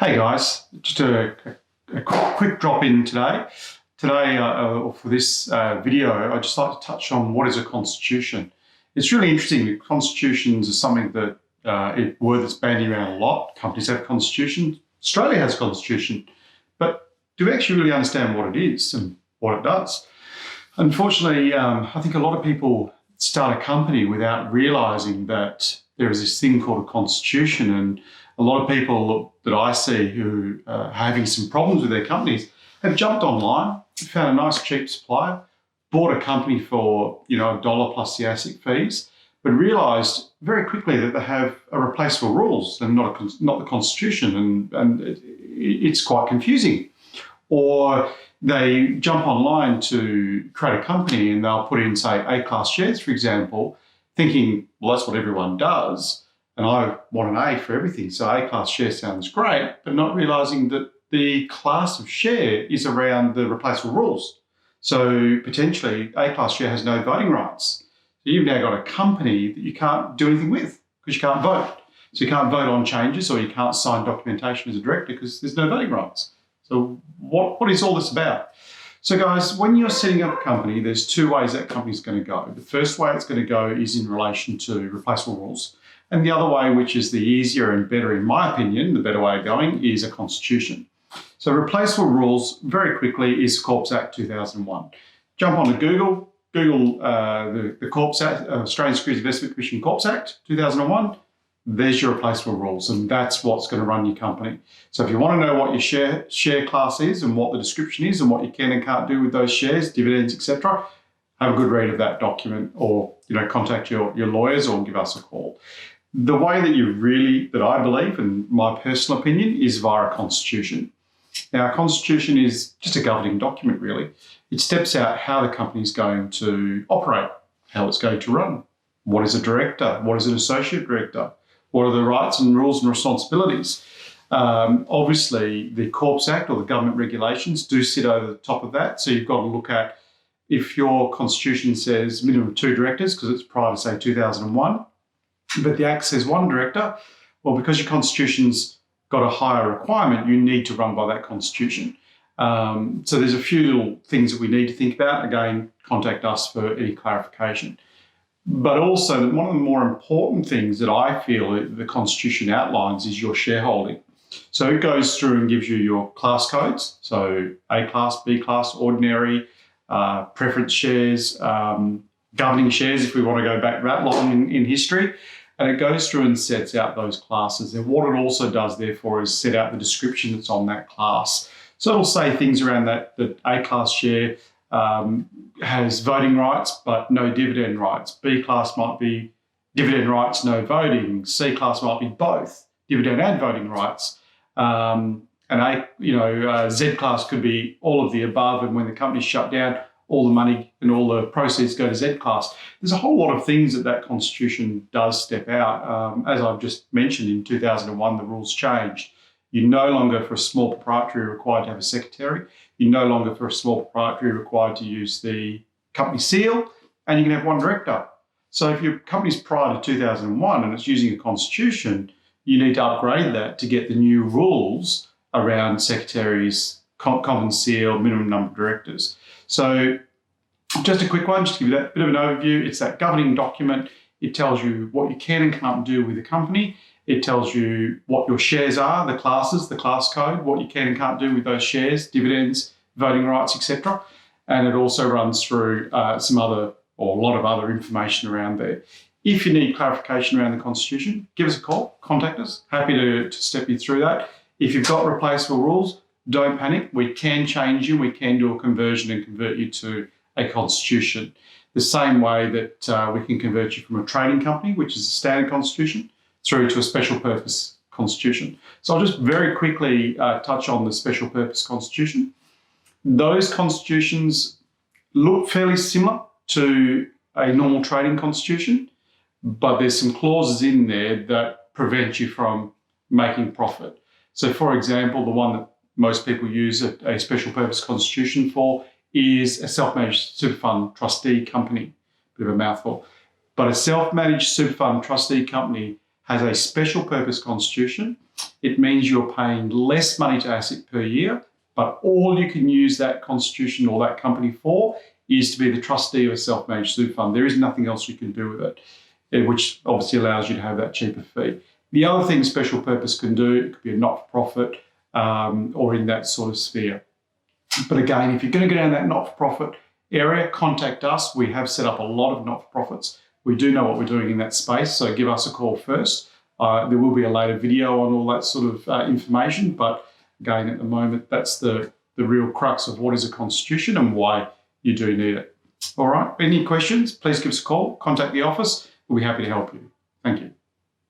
Hey guys, just a quick drop in today. For this video, I'd just like to touch on what is a constitution. It's really interesting. Constitutions are something that a word that's bandied around a lot. Companies have constitutions. Australia has a constitution. But do we actually really understand what it is and what it does? Unfortunately, I think a lot of people start a company without realising that there is this thing called a constitution, and a lot of people that I see who are having some problems with their companies have jumped online, found a nice cheap supplier, bought a company for $1 plus the ASIC fees, but realised very quickly that they have a replaceable rules and not the constitution, and it's quite confusing. Or they jump online to create a company and they'll put in, say, A-class shares, for example, thinking, well, that's what everyone does, and I want an A for everything. So A-class share sounds great, but not realising that the class of share is around the replaceable rules. So potentially A-class share has no voting rights. So you've now got a company that you can't do anything with because you can't vote. So you can't vote on changes, or you can't sign documentation as a director because there's no voting rights. So what is all this about? So guys, when you're setting up a company, there's two ways that company's going to go. The first way it's going to go is in relation to replaceable rules. And the other way, which is the easier and better, in my opinion, the better way of going, is a constitution. So replaceable rules, very quickly, is Corps Act 2001. Jump onto Google the Corps Act, Australian Securities Investment Commission Corps Act 2001. There's your replaceable rules, and that's what's going to run your company. So if you want to know what your share class is and what the description is and what you can and can't do with those shares, dividends, etc., have a good read of that document, or contact your lawyers or give us a call. The way that I believe, and my personal opinion, is via a constitution. Now, a constitution is just a governing document, really. It steps out how the company is going to operate, how it's going to run. What is a director? What is an associate director? What are the rights and rules and responsibilities? Obviously, the Corps Act or the government regulations do sit over the top of that. So you've got to look at, if your constitution says minimum of 2 directors, because it's prior to, say, 2001, but the Act says 1 director, well, because your constitution's got a higher requirement, you need to run by that constitution. So there's a few little things that we need to think about. Again, contact us for any clarification. But also, one of the more important things that I feel the Constitution outlines is your shareholding. So it goes through and gives you your class codes, so A class, B class, ordinary, preference shares, governing shares, if we want to go back that long in history. And it goes through and sets out those classes. And what it also does, therefore, is set out the description that's on that class. So it'll say things around that A class share has voting rights but no dividend rights. B class might be dividend rights, no voting. C class might be both dividend and voting rights. And Z class could be all of the above. And when the company's shut down, all the money and all the proceeds go to Z class. There's a whole lot of things that constitution does step out. As I've just mentioned, in 2001, the rules changed. You're no longer, for a small proprietary, required to have a secretary. You're no longer, for a small proprietary, required to use the company seal, and you can have 1 director. So if your company's prior to 2001 and it's using a constitution, you need to upgrade that to get the new rules around secretaries, common seal, minimum number of directors. So just a quick one, just to give you that bit of an overview. It's that governing document. It tells you what you can and can't do with the company. It tells you what your shares are, the classes, the class code, what you can and can't do with those shares, dividends, voting rights, etc. And it also runs through a lot of other information around there. If you need clarification around the Constitution, give us a call, contact us. Happy to step you through that. If you've got replaceable rules, don't panic. We can change you. We can do a conversion and convert you to a constitution. The same way that we can convert you from a trading company, which is a standard constitution, through to a special purpose constitution. So I'll just very quickly touch on the special purpose constitution. Those constitutions look fairly similar to a normal trading constitution, but there's some clauses in there that prevent you from making profit. So for example, the one that most people use a special purpose constitution for is a self-managed super fund trustee company. Bit of a mouthful. But a self-managed super fund trustee company has a special purpose constitution. It means you're paying less money to ASIC per year, but all you can use that constitution or that company for is to be the trustee of a self-managed super fund. There is nothing else you can do with it, which obviously allows you to have that cheaper fee. The other thing special purpose can do, it could be a not-for-profit or in that sort of sphere. But again, if you're going to go down that not-for-profit area, contact us. We have set up a lot of not-for-profits. We do know what we're doing in that space, so give us a call first. There will be a later video on all that sort of information, but again, at the moment, that's the real crux of what is a constitution and why you do need it. All right, any questions, please give us a call, contact the office. We'll be happy to help you. Thank you.